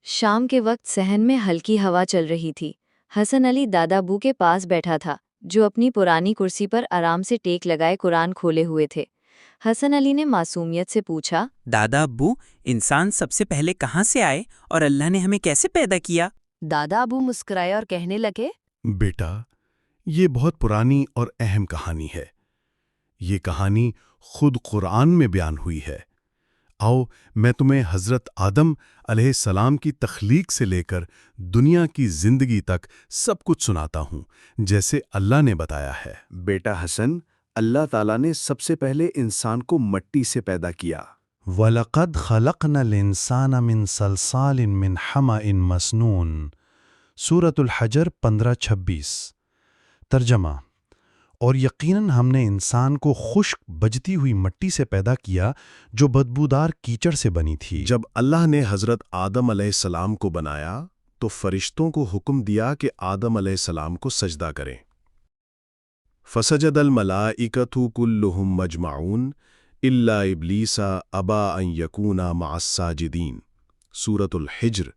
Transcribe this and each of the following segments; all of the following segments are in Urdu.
شام کے وقت صحن میں ہلکی ہوا چل رہی تھی۔ حسن علی دادا ابو کے پاس بیٹھا تھا، جو اپنی پرانی کرسی پر آرام سے ٹیک لگائے قرآن کھولے ہوئے تھے۔ حسن علی نے معصومیت سے پوچھا، دادا ابو، انسان سب سے پہلے کہاں سے آئے اور اللہ نے ہمیں کیسے پیدا کیا؟ دادا ابو مسکرائے اور کہنے لگے، بیٹا، یہ بہت پرانی اور اہم کہانی ہے۔ یہ کہانی خود قرآن میں بیان ہوئی ہے۔ آؤ میں تمہیں حضرت آدم علیہ السلام کی تخلیق سے لے کر دنیا کی زندگی تک سب کچھ سناتا ہوں، جیسے اللہ نے بتایا ہے۔ بیٹا حسن، اللہ تعالیٰ نے سب سے پہلے انسان کو مٹی سے پیدا کیا۔ وَلَقَدْ خَلَقْنَا الْإِنسَانَ مِنْ صَلْصَالٍ مِنْ حَمَإٍ مَسْنُونٍ سورۃ الحجر 15-26۔ ترجمہ: اور یقیناً ہم نے انسان کو خشک بجتی ہوئی مٹی سے پیدا کیا جو بدبودار کیچڑ سے بنی تھی۔ جب اللہ نے حضرت آدم علیہ السلام کو بنایا تو فرشتوں کو حکم دیا کہ آدم علیہ السلام کو سجدہ کریں۔ فَسَجَدَ الْمَلَائِكَةُ كُلُّهُمْ مَجْمَعُونَ إِلَّا إِبْلِيسَ أَبَىٰ أَن يَكُونَ مَعَ السَّاجِدِينَ سورۃ الحجر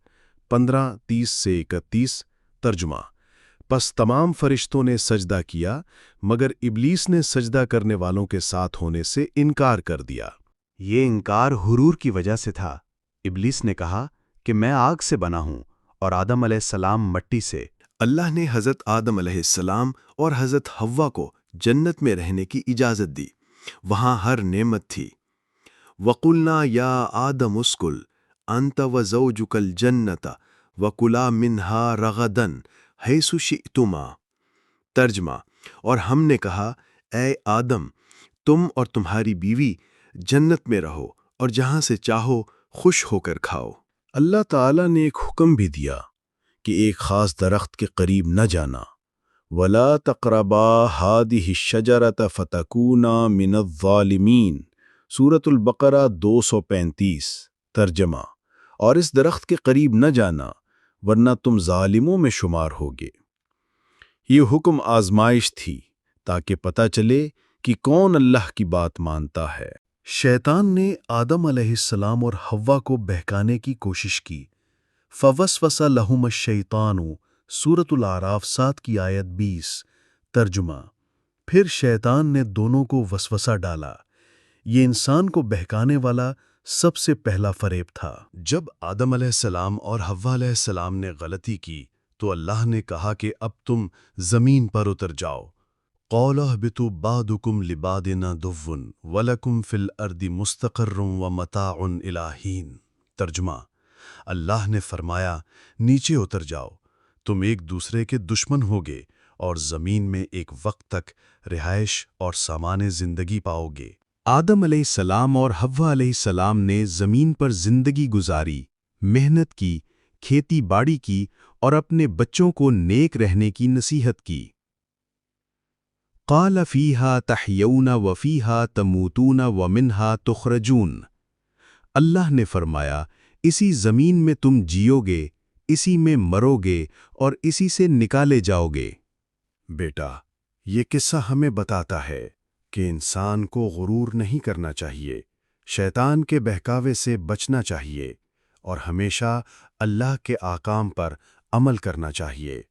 15:30-31۔ ترجمہ: پس تمام فرشتوں نے سجدہ کیا مگر ابلیس نے سجدہ کرنے والوں کے ساتھ ہونے سے انکار کر دیا۔ یہ انکار غرور کی وجہ سے تھا۔ ابلیس نے کہا کہ میں آگ سے بنا ہوں اور آدم علیہ السلام مٹی سے۔ اللہ نے حضرت آدم علیہ السلام اور حضرت حوا کو جنت میں رہنے کی اجازت دی۔ وہاں ہر نعمت تھی۔ وَقُلْنَا يَا آدَمُ اسْكُنْ أَنْتَ وَزَوْجُكَ الْجَنَّةَ وَكُلَا مِنْهَا رَغَدًا حَيْثُ شِئْتُمَا۔ ترجمہ: اور ہم نے کہا، اے آدم، تم اور تمہاری بیوی جنت میں رہو اور جہاں سے چاہو خوش ہو کر کھاؤ۔ اللہ تعالیٰ نے ایک حکم بھی دیا کہ ایک خاص درخت کے قریب نہ جانا۔ وَلَا تَقْرَبَا هَٰذِهِ الشَّجَرَةَ فَتَكُونَا مِنَ الظَّالِمِينَ سورۃ البقرہ 235۔ ترجمہ: اور اس درخت کے قریب نہ جانا ورنہ تم ظالموں میں شمار ہوگے۔ یہ حکم آزمائش تھی تاکہ پتہ چلے کہ کون اللہ کی بات مانتا ہے۔ شیطان نے آدم علیہ السلام اور حوا کو بہکانے کی کوشش کی۔ فَوَسْوَسَ لَهُمَا الشَّيْطَانُ سورۃ الاعراف 7 کی آیت 20۔ ترجمہ: پھر شیطان نے دونوں کو وسوسہ ڈالا۔ یہ انسان کو بہکانے والا سب سے پہلا فریب تھا۔ جب آدم علیہ السلام اور حوا علیہ السلام نے غلطی کی تو اللہ نے کہا کہ اب تم زمین پر اتر جاؤ۔ قَالَ اهْبِطُوا بَعْضُكُمْ لِبَعْضٍ عَدُوٌّ وَلَكُمْ فِي الْأَرْضِ مُسْتَقَرٌّ وَمَتَاعٌ إِلَىٰ حِینٍ۔ ترجمہ: اللہ نے فرمایا، نیچے اتر جاؤ، تم ایک دوسرے کے دشمن ہوگے اور زمین میں ایک وقت تک رہائش اور سامان زندگی پاؤ گے۔ آدم علیہ السلام اور حوا علیہ السلام نے زمین پر زندگی گزاری، محنت کی، کھیتی باڑی کی اور اپنے بچوں کو نیک رہنے کی نصیحت کی۔ قَالَ فِيهَا تَحْيَوْنَ وَفِيهَا تَمُوتُونَ وَمِنْهَا تُخْرَجُونَ۔ اللہ نے فرمایا، اسی زمین میں تم جیو گے، اسی میں مرو گے اور اسی سے نکالے جاؤ گے۔ بیٹا، یہ قصہ ہمیں بتاتا ہے کہ انسان کو غرور نہیں کرنا چاہیے، شیطان کے بہکاوے سے بچنا چاہیے اور ہمیشہ اللہ کے احکام پر عمل کرنا چاہیے۔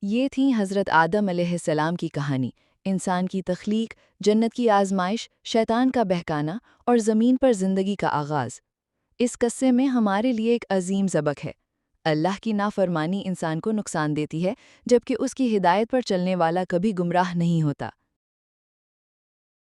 یہ تھی حضرت آدم علیہ السلام کی کہانی۔ انسان کی تخلیق، جنت کی آزمائش، شیطان کا بہکانا اور زمین پر زندگی کا آغاز۔ اس قصے میں ہمارے لیے ایک عظیم سبق ہے۔ اللہ کی نافرمانی انسان کو نقصان دیتی ہے، جبکہ اس کی ہدایت پر چلنے والا کبھی گمراہ نہیں ہوتا۔